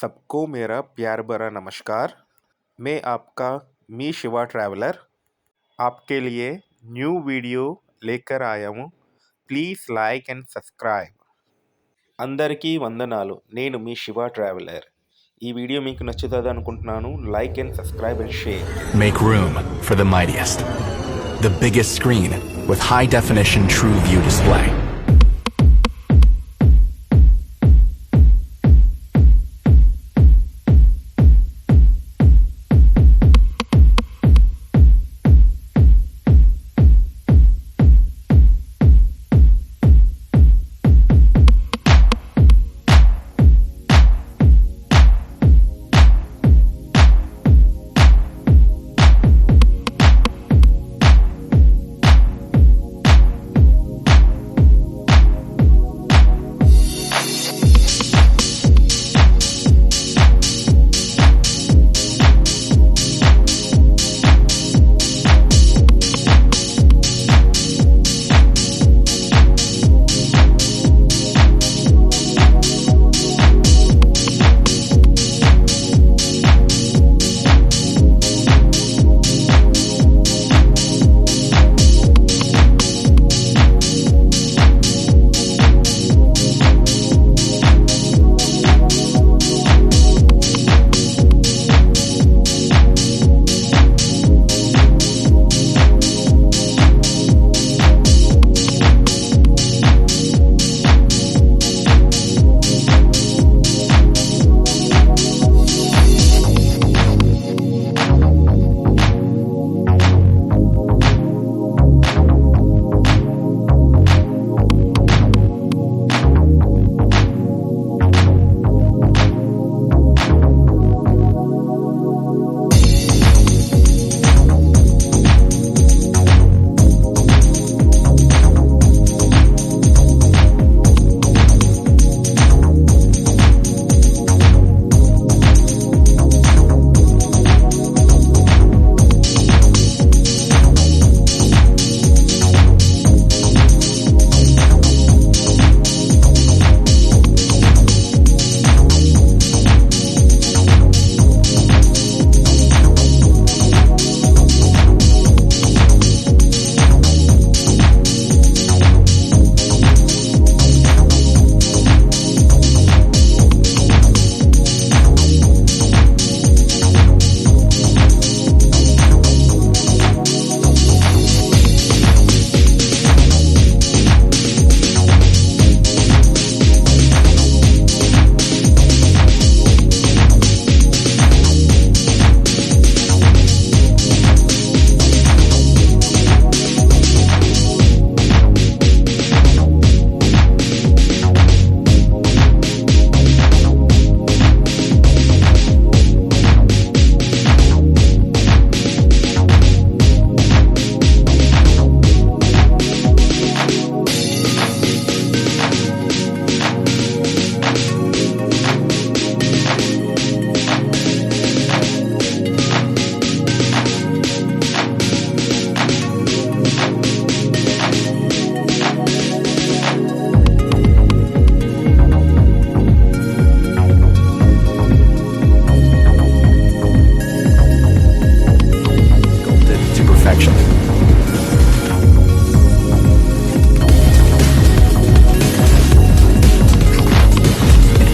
सबको मेरा प्यार भरा नमस्कार। मैं आपका मी शिवा ट्रैवलर आपके लिए न्यू वीडियो लेकर आया हूँ। Please like and subscribe. అందరికీ వందనాలు. నేను మీ శివ ట్రావెలర్. ఈ వీడియో మీకు నచ్చుతుంది అనుకుంటున్నాను. Like and subscribe and share. Make room for the mightiest. The biggest screen with high definition true view display.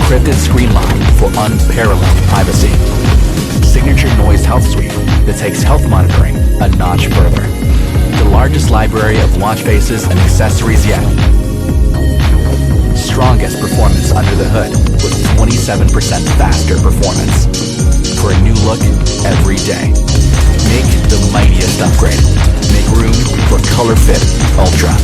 Encrypted screen lock for unparalleled privacy. Signature noise health suite that takes health monitoring a notch further. The largest library of watch faces and accessories yet. Strongest performance under the hood with 27% faster performance. For a new look every day. Make the mightiest upgrade. Make room for Color Fit Ultra.